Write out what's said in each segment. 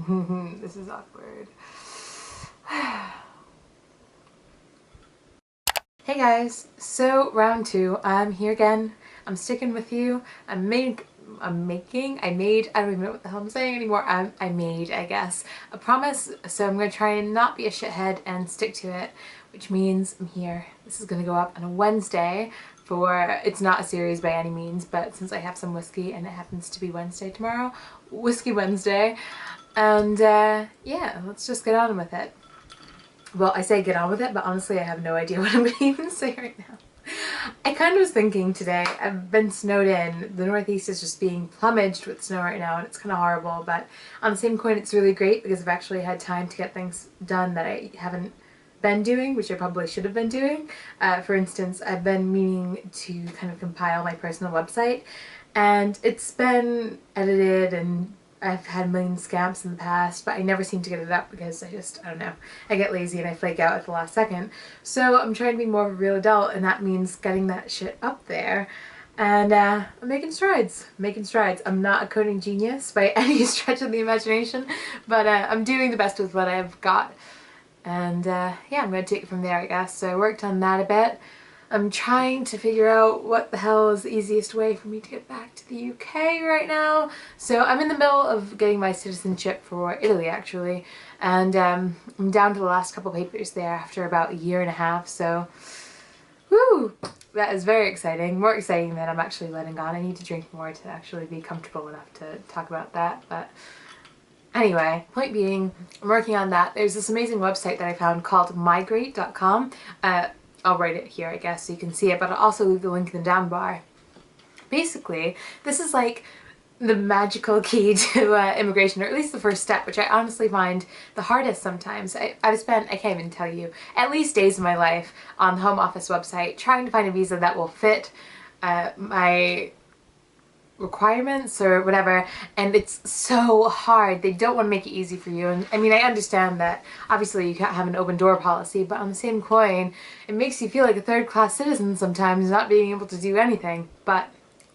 This is awkward. Hey guys, so round two. I'm here again. I'm sticking with you. I made, I don't even know what the hell I'm saying anymore. I made, I guess, a promise. So I'm going to try and not be a shithead and stick to it, which means I'm here. This is going to go up on a Wednesday for, it's not a series by any means, but since I have some whiskey and it happens to be Wednesday tomorrow, Whiskey Wednesday. And yeah, let's just get on with it. Well, I say get on with it, but honestly I have no idea what I'm going to even say right now. I kind of was thinking today, I've been snowed in, the Northeast is just being plumaged with snow right now and it's kind of horrible, but on the same coin it's really great because I've actually had time to get things done that I haven't been doing, which I probably should have been doing. For instance, I've been meaning to kind of compile my personal website and it's been edited and I've had a million scamps in the past, but I never seem to get it up because I don't know, I get lazy and I flake out at the last second. So I'm trying to be more of a real adult, and that means getting that shit up there. And I'm making strides, I'm not a coding genius by any stretch of the imagination, but I'm doing the best with what I've got. And yeah, I'm going to take it from there, I guess. So I worked on that a bit. I'm trying to figure out what the hell is the easiest way for me to get back to the UK right now. So I'm in the middle of getting my citizenship for Italy actually, and I'm down to the last couple papers there after about a year and a half, so woo! That is very exciting, more exciting than I'm actually letting on. I need to drink more to actually be comfortable enough to talk about that, but anyway, point being, I'm working on that. There's this amazing website that I found called migrate.com. I'll write it here, I guess, so you can see it, but I'll also leave the link in the down bar. Basically, this is like the magical key to immigration, or at least the first step, which I honestly find the hardest sometimes. I've spent, I can't even tell you, at least days of my life on the Home Office website trying to find a visa that will fit my requirements or whatever, and it's so hard. They don't want to make it easy for you, and I mean, I understand that obviously you can't have an open door policy, but on the same coin it makes you feel like a third-class citizen sometimes, not being able to do anything. But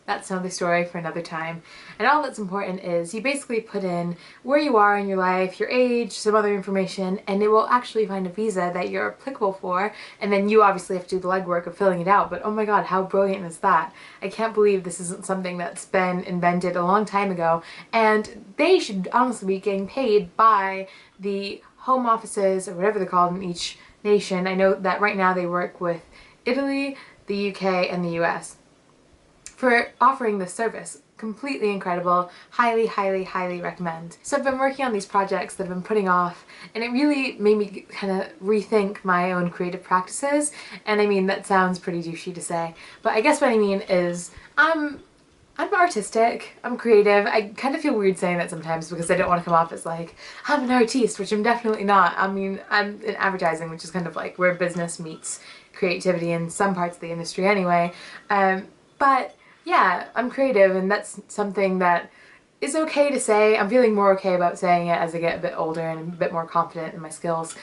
that's another story for another time. And all that's important is you basically put in where you are in your life, your age, some other information, and it will actually find a visa that you're applicable for, and then you obviously have to do the legwork of filling it out. But oh my god, how brilliant is that? I can't believe this isn't something that's been invented a long time ago, and they should honestly be getting paid by the home offices, or whatever they're called in each nation. I know that right now they work with Italy, the UK, and the US. For offering this service. Completely incredible. Highly, highly, highly recommend. So I've been working on these projects that I've been putting off, and it really made me kind of rethink my own creative practices. And I mean, that sounds pretty douchey to say, but I guess what I mean is I'm artistic, I'm creative. I kind of feel weird saying that sometimes because I don't want to come off as like, I'm an artiste, which I'm definitely not. I mean, I'm in advertising, which is kind of like where business meets creativity in some parts of the industry anyway. But yeah, I'm creative, and that's something that is okay to say. I'm feeling more okay about saying it as I get a bit older and a bit more confident in my skills.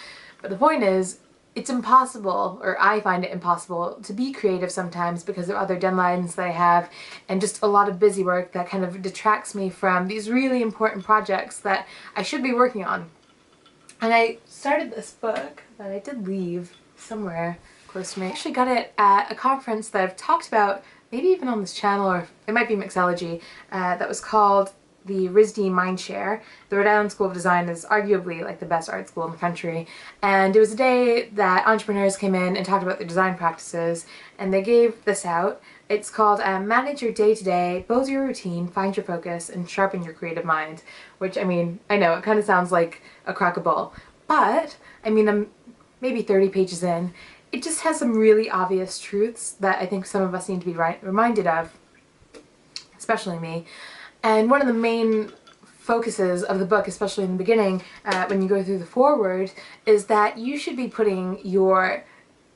But the point is, it's impossible, or I find it impossible, to be creative sometimes because of other deadlines that I have and just a lot of busy work that kind of detracts me from these really important projects that I should be working on. And I started this book that I did leave somewhere close to me. I actually got it at a conference that I've talked about maybe even on this channel, or it might be Mixology, that was called the RISD Mindshare. The Rhode Island School of Design is arguably like the best art school in the country, and it was a day that entrepreneurs came in and talked about their design practices, and they gave this out. It's called Manage Your Day-to-Day, Build Your Routine, Find Your Focus, and Sharpen Your Creative Mind, which, I mean, I know it kind of sounds like a crock of bull, but I mean, I'm maybe 30 pages in. It just has some really obvious truths that I think some of us need to be reminded of, especially me. And one of the main focuses of the book, especially in the beginning, when you go through the foreword, is that you should be putting your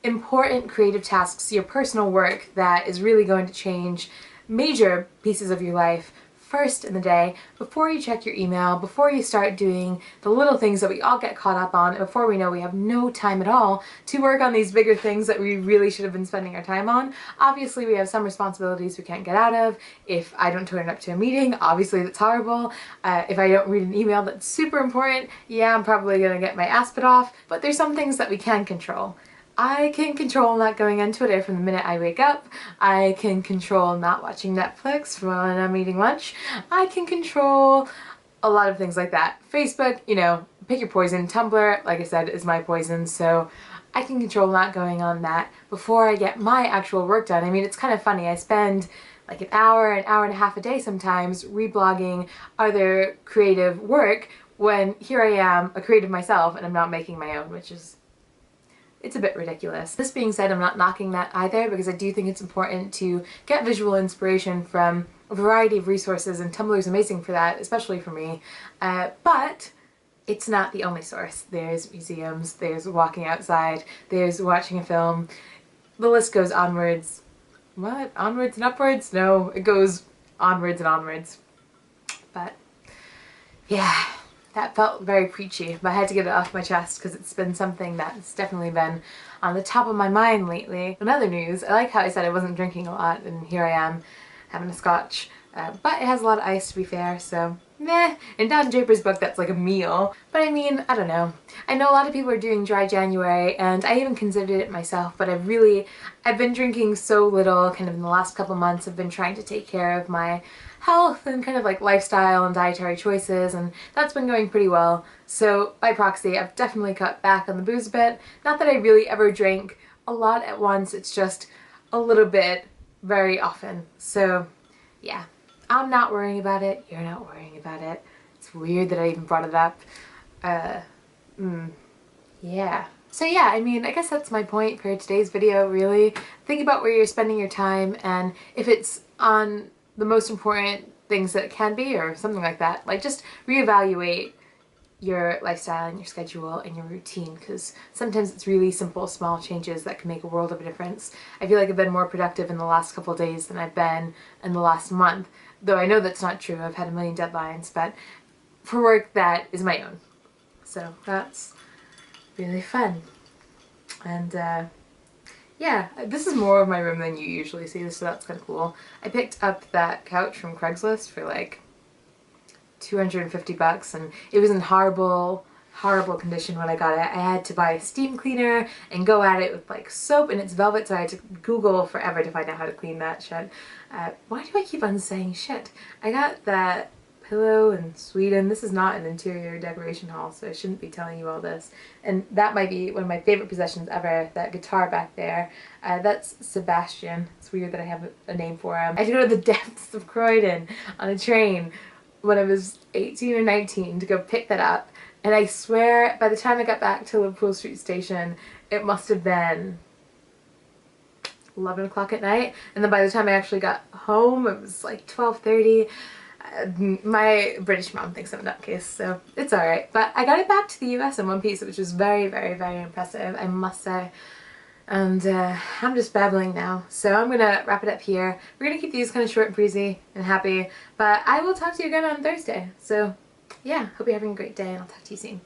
important creative tasks, your personal work that is really going to change major pieces of your life, first in the day, before you check your email, before you start doing the little things that we all get caught up on, and before we know we have no time at all to work on these bigger things that we really should have been spending our time on. Obviously we have some responsibilities we can't get out of. If I don't turn up to a meeting, obviously that's horrible. If I don't read an email that's super important, yeah, I'm probably gonna get my ass bit off, but there's some things that we can control. I can control not going on Twitter from the minute I wake up. I can control not watching Netflix when I'm eating lunch. I can control a lot of things like that. Facebook, you know, pick your poison. Tumblr, like I said, is my poison, so I can control not going on that before I get my actual work done. I mean, it's kind of funny. I spend like an hour and a half a day sometimes reblogging other creative work when here I am, a creative myself, and I'm not making my own, which is, it's a bit ridiculous. This being said, I'm not knocking that either, because I do think it's important to get visual inspiration from a variety of resources, and Tumblr is amazing for that, especially for me. But it's not the only source. There's museums, there's walking outside, there's watching a film. The list goes onwards. What? Onwards and upwards? No, it goes onwards and onwards. But yeah. That felt very preachy, but I had to get it off my chest because it's been something that's definitely been on the top of my mind lately. In other news, I like how I said I wasn't drinking a lot, and here I am having a scotch, but it has a lot of ice to be fair, so meh. In Don Draper's book that's like a meal, but I mean, I don't know. I know a lot of people are doing dry January, and I even considered it myself, but I've been drinking so little kind of in the last couple months. I've been trying to take care of my health and kind of like lifestyle and dietary choices, and that's been going pretty well. So by proxy, I've definitely cut back on the booze a bit. Not that I really ever drink a lot at once, it's just a little bit very often. So yeah, I'm not worrying about it, you're not worrying about it. It's weird that I even brought it up. Yeah. So yeah, I mean, I guess that's my point for today's video, really. Think about where you're spending your time, and if it's on the most important things that it can be, or something like that, like just reevaluate your lifestyle and your schedule and your routine, because sometimes it's really simple, small changes that can make a world of a difference. I feel like I've been more productive in the last couple of days than I've been in the last month, though I know that's not true. I've had a million deadlines, but for work that is my own. So that's really fun. And yeah, this is more of my room than you usually see, so that's kind of cool. I picked up that couch from Craigslist for like $250, and it was in horrible condition when I got it. I had to buy a steam cleaner and go at it with like soap, and it's velvet, so I had to Google forever to find out how to clean that shit. Why do I keep on saying shit? I got that pillow in Sweden. This is not an interior decoration haul, so I shouldn't be telling you all this. And that might be one of my favorite possessions ever, that guitar back there. That's Sebastian. It's weird that I have a name for him. I had to go to the depths of Croydon on a train when I was 18 or 19 to go pick that up. And I swear, by the time I got back to Liverpool Street Station, it must have been 11 o'clock at night. And then by the time I actually got home, it was like 12:30. My British mom thinks I'm a nutcase, so it's alright. But I got it back to the US in one piece, which was very impressive, I must say. And I'm just babbling now, so I'm gonna wrap it up here. We're gonna keep these kind of short and breezy and happy, but I will talk to you again on Thursday. So yeah, hope you're having a great day, and I'll talk to you soon.